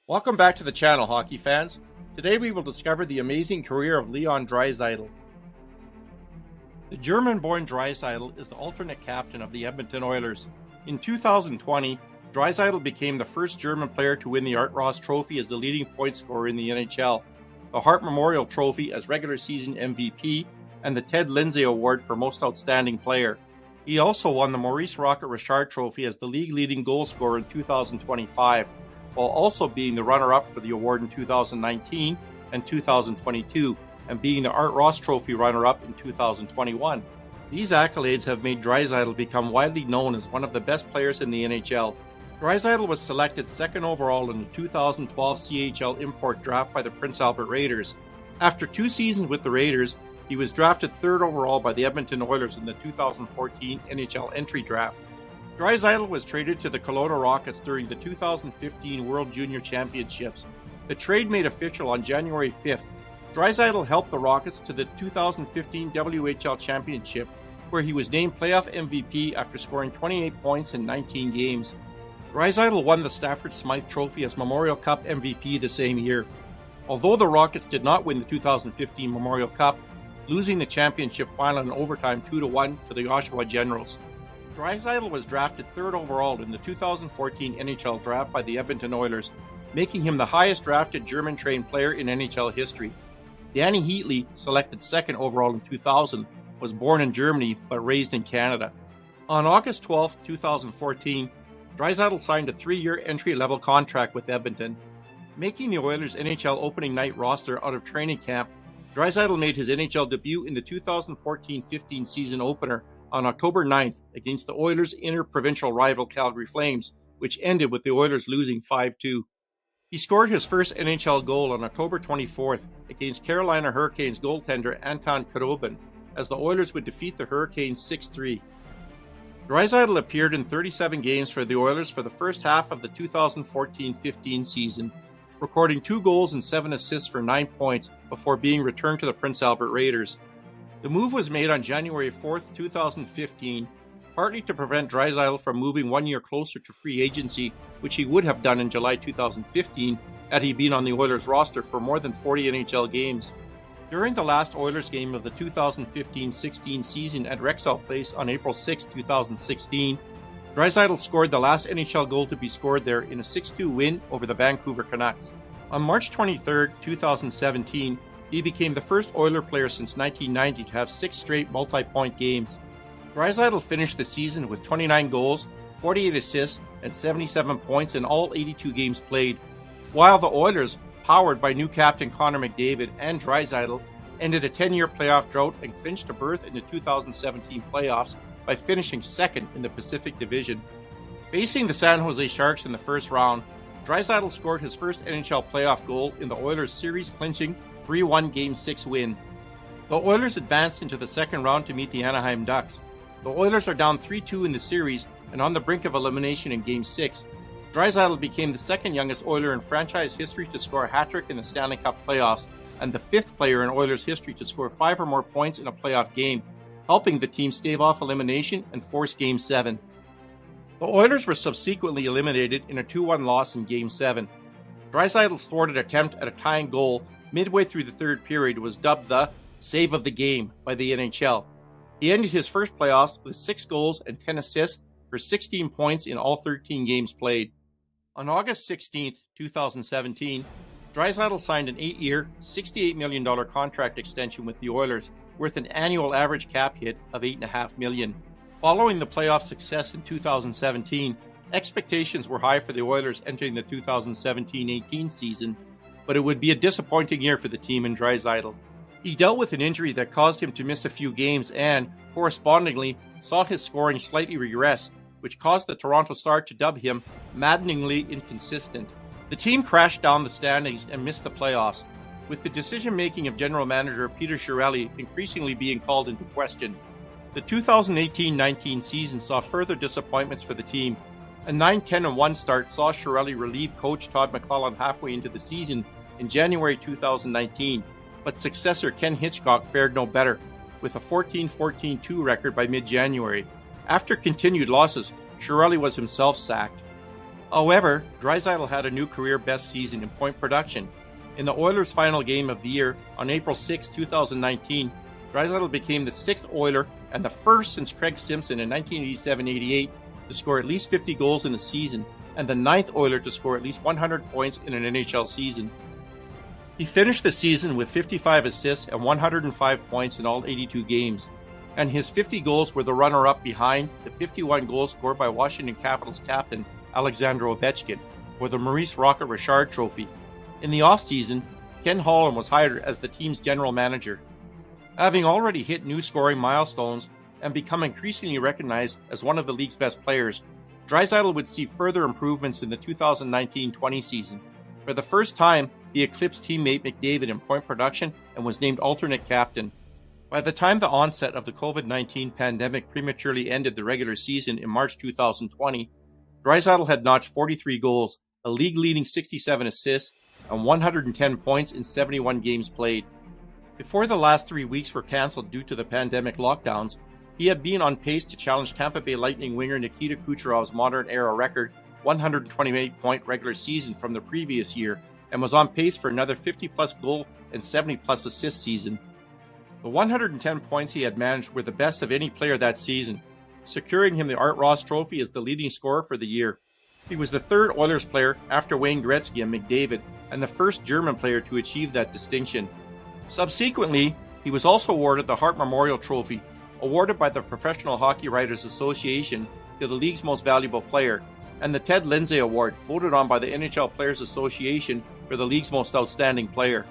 Welcome back to the channel, hockey fans. Today we will discover the amazing career of Leon Draisaitl. The German-born Draisaitl is the alternate captain of the Edmonton Oilers. In 2020, Draisaitl became the first German player to win the Hart Trophy as the leading point scorer in the NHL, the Hart Memorial Trophy as regular season MVP, and the Ted Lindsay Award for Most Outstanding Player. He also won the Maurice Rocket Richard Trophy as the league-leading goal scorer in 2025. While also being the runner-up for the award in 2019 and 2022, and being the Art Ross Trophy runner-up in 2021. These accolades have made Draisaitl become widely known as one of the best players in the NHL. Draisaitl was selected second overall in the 2012 CHL import draft by the Prince Albert Raiders. After 2 seasons with the Raiders, he was drafted third overall by the Edmonton Oilers in the 2014 NHL entry draft. Draisaitl was traded to the Kelowna Rockets during the 2015 World Junior Championships. The trade made official on January 5th. Draisaitl helped the Rockets to the 2015 WHL Championship, where he was named playoff MVP after scoring 28 points in 19 games. Draisaitl won the Stafford Smythe Trophy as Memorial Cup MVP the same year. Although the Rockets did not win the 2015 Memorial Cup, losing the championship final in overtime 2-1 to the Oshawa Generals. Draisaitl was drafted third overall in the 2014 NHL draft by the Edmonton Oilers, making him the highest drafted German-trained player in NHL history. Danny Heatley, selected second overall in 2000, was born in Germany but raised in Canada. On August 12, 2014, Draisaitl signed a 3-year entry-level contract with Edmonton. Making the Oilers' NHL opening night roster out of training camp, Draisaitl made his NHL debut in the 2014-15 season opener on October 9th against the Oilers' inter-provincial rival Calgary Flames, which ended with the Oilers losing 5-2. He scored his first NHL goal on October 24th against Carolina Hurricanes goaltender Anton Khudobin, as the Oilers would defeat the Hurricanes 6-3. Draisaitl appeared in 37 games for the Oilers for the first half of the 2014-15 season, recording 2 goals and 7 assists for 9 points before being returned to the Prince Albert Raiders. The move was made on January 4, 2015, partly to prevent Draisaitl from moving 1 year closer to free agency, which he would have done in July 2015 had he been on the Oilers roster for more than 40 NHL games. During the last Oilers game of the 2015-16 season at Rexall Place on April 6, 2016, Draisaitl scored the last NHL goal to be scored there in a 6-2 win over the Vancouver Canucks. On March 23, 2017, he became the first Oiler player since 1990 to have 6 straight multi-point games. Draisaitl finished the season with 29 goals, 48 assists, and 77 points in all 82 games played, while the Oilers, powered by new captain Connor McDavid and Draisaitl, ended a 10-year playoff drought and clinched a berth in the 2017 playoffs by finishing second in the Pacific Division. Facing the San Jose Sharks in the first round, Draisaitl scored his first NHL playoff goal in the Oilers' series-clinching 3-1 Game 6 win. The Oilers advanced into the second round to meet the Anaheim Ducks. The Oilers are down 3-2 in the series and on the brink of elimination in Game 6. Draisaitl became the second youngest Oiler in franchise history to score a hat-trick in the Stanley Cup playoffs and the 5th player in Oilers history to score 5 or more points in a playoff game, helping the team stave off elimination and force Game 7. The Oilers were subsequently eliminated in a 2-1 loss in Game 7. Draisaitl's thwarted attempt at a tying goal midway through the third period was dubbed the save of the game by the NHL. He ended his first playoffs with 6 goals and 10 assists for 16 points in all 13 games played. On August 16, 2017, Draisaitl signed an 8-year, $68 million contract extension with the Oilers, worth an annual average cap hit of $8.5 million. Following the playoff success in 2017, expectations were high for the Oilers entering the 2017-18 season, but it would be a disappointing year for the team and Draisaitl. He dealt with an injury that caused him to miss a few games and, correspondingly, saw his scoring slightly regress, which caused the Toronto Star to dub him maddeningly inconsistent. The team crashed down the standings and missed the playoffs, with the decision-making of general manager Peter Chiarelli increasingly being called into question. The 2018-19 season saw further disappointments for the team. A 9-10-1 start saw Chiarelli relieve coach Todd McLellan halfway into the season in January 2019, but successor Ken Hitchcock fared no better, with a 14-14-2 record by mid-January. After continued losses, Chiarelli was himself sacked. However, Draisaitl had a new career best season in point production. In the Oilers' final game of the year, on April 6, 2019, Draisaitl became the sixth Oiler and the first since Craig Simpson in 1987-88 to score at least 50 goals in a season, and the ninth Oiler to score at least 100 points in an NHL season. He finished the season with 55 assists and 105 points in all 82 games, and his 50 goals were the runner-up behind the 51 goals scored by Washington Capitals captain Alexander Ovechkin for the Maurice Rocket Richard Trophy. In the offseason, Ken Holland was hired as the team's general manager. Having already hit new scoring milestones and become increasingly recognized as one of the league's best players, Draisaitl would see further improvements in the 2019-20 season. For the first time, he eclipsed teammate McDavid in point production and was named alternate captain. By the time the onset of the COVID-19 pandemic prematurely ended the regular season in March 2020, Draisaitl had notched 43 goals, a league-leading 67 assists, and 110 points in 71 games played. Before the last 3 weeks were cancelled due to the pandemic lockdowns, he had been on pace to challenge Tampa Bay Lightning winger Nikita Kucherov's modern-era record 128-point regular season from the previous year, and was on pace for another 50-plus goal and 70-plus assist season. The 110 points he had managed were the best of any player that season, securing him the Art Ross Trophy as the leading scorer for the year. He was the third Oilers player after Wayne Gretzky and McDavid, and the first German player to achieve that distinction. Subsequently, he was also awarded the Hart Memorial Trophy, awarded by the Professional Hockey Writers Association to the league's most valuable player, and the Ted Lindsay Award, voted on by the NHL Players Association for the league's most outstanding player.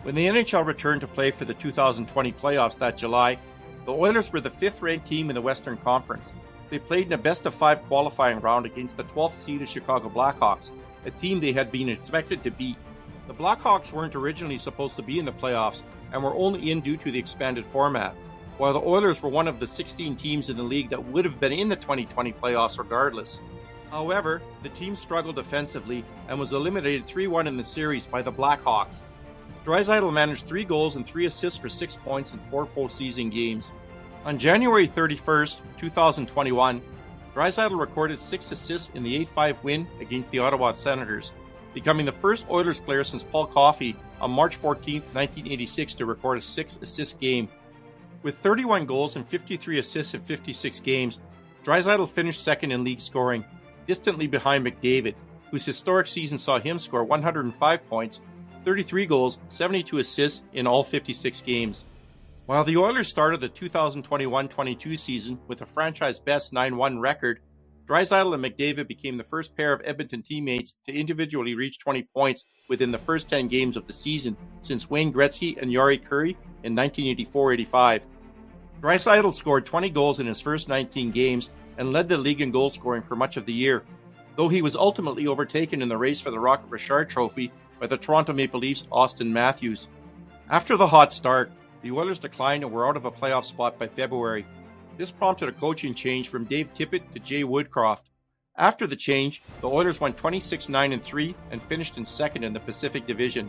When the NHL returned to play for the 2020 playoffs that July, the Oilers were the fifth-ranked team in the Western Conference. They played in a best-of-5 qualifying round against the 12th-seeded Chicago Blackhawks, a team they had been expected to beat. The Blackhawks weren't originally supposed to be in the playoffs and were only in due to the expanded format, while the Oilers were one of the 16 teams in the league that would have been in the 2020 playoffs regardless. However, the team struggled defensively and was eliminated 3-1 in the series by the Blackhawks. Draisaitl managed 3 goals and 3 assists for 6 points in 4 postseason games. On January 31st, 2021, Draisaitl recorded 6 assists in the 8-5 win against the Ottawa Senators, becoming the first Oilers player since Paul Coffey on March 14, 1986 to record a 6-assist game. With 31 goals and 53 assists in 56 games, Draisaitl finished second in league scoring, distantly behind McDavid, whose historic season saw him score 105 points, 33 goals, 72 assists in all 56 games. While the Oilers started the 2021-22 season with a franchise-best 9-1 record, Draisaitl and McDavid became the first pair of Edmonton teammates to individually reach 20 points within the first 10 games of the season since Wayne Gretzky and Jari Kurri in 1984-85. Draisaitl scored 20 goals in his first 19 games and led the league in goal scoring for much of the year, though he was ultimately overtaken in the race for the Rocket Richard Trophy by the Toronto Maple Leafs' Austin Matthews. After the hot start, the Oilers declined and were out of a playoff spot by February. This prompted a coaching change from Dave Tippett to Jay Woodcroft. After the change, the Oilers went 26-9-3 and finished in second in the Pacific Division.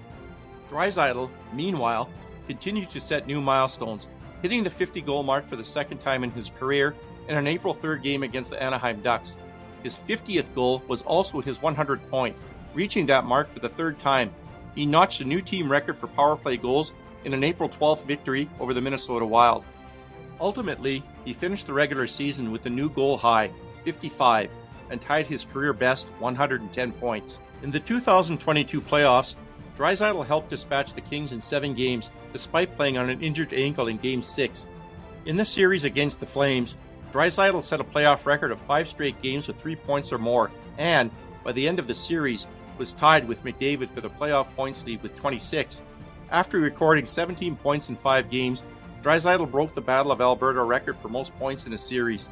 Draisaitl, meanwhile, continued to set new milestones, hitting the 50-goal mark for the second time in his career in an April 3rd game against the Anaheim Ducks. His 50th goal was also his 100th point, reaching that mark for the third time. He notched a new team record for power play goals in an April 12th victory over the Minnesota Wild. Ultimately, he finished the regular season with a new goal high, 55, and tied his career best 110 points. In the 2022 playoffs, Draisaitl helped dispatch the Kings in 7 games, despite playing on an injured ankle in Game 6. In the series against the Flames, Draisaitl set a playoff record of 5 straight games with 3 points or more, and, by the end of the series, was tied with McDavid for the playoff points lead with 26. After recording 17 points in 5 games, Draisaitl broke the Battle of Alberta record for most points in a series.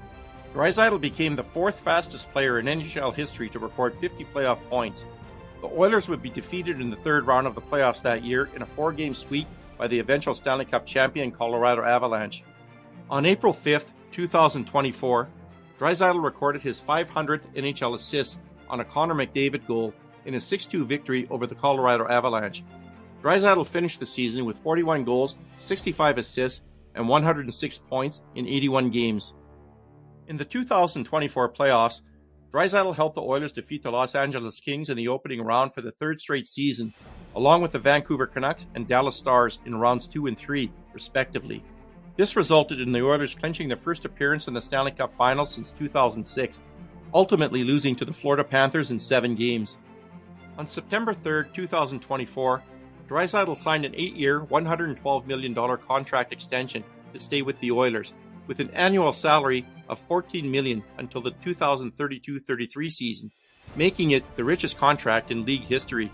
Draisaitl became the 4th fastest player in NHL history to record 50 playoff points. The Oilers would be defeated in the 3rd round of the playoffs that year in a 4-game sweep by the eventual Stanley Cup champion Colorado Avalanche. On April 5th, 2024, Draisaitl recorded his 500th NHL assist on a Connor McDavid goal in a 6-2 victory over the Colorado Avalanche. Draisaitl finished the season with 41 goals, 65 assists, and 106 points in 81 games. In the 2024 playoffs, Draisaitl helped the Oilers defeat the Los Angeles Kings in the opening round for the third straight season, along with the Vancouver Canucks and Dallas Stars in rounds 2 and 3, respectively. This resulted in the Oilers clinching their first appearance in the Stanley Cup Finals since 2006, ultimately losing to the Florida Panthers in 7 games. On September 3, 2024, Draisaitl signed an 8-year, $112 million contract extension to stay with the Oilers, with an annual salary of $14 million until the 2032-33 season, making it the richest contract in league history.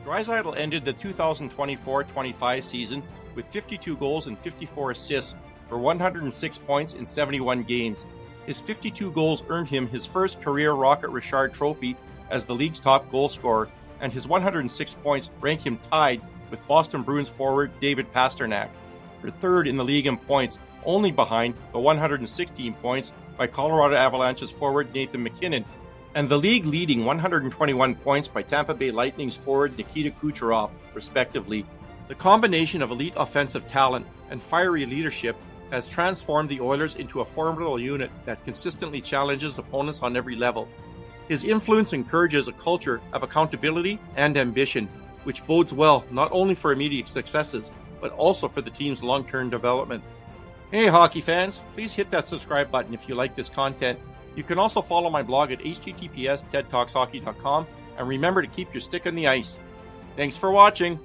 Draisaitl ended the 2024-25 season with 52 goals and 54 assists for 106 points in 71 games. His 52 goals earned him his first career Rocket Richard Trophy as the league's top goal scorer, and his 106 points rank him tied with Boston Bruins forward David Pastrnak, for third in the league in points, only behind the 116 points by Colorado Avalanche's forward Nathan MacKinnon, and the league-leading 121 points by Tampa Bay Lightning's forward Nikita Kucherov, respectively. The combination of elite offensive talent and fiery leadership has transformed the Oilers into a formidable unit that consistently challenges opponents on every level. His influence encourages a culture of accountability and ambition, which bodes well not only for immediate successes, but also for the team's long-term development. Hey hockey fans, please hit that subscribe button if you like this content. You can also follow my blog at https://tedtalkshockey.com, and remember to keep your stick on the ice. Thanks for watching.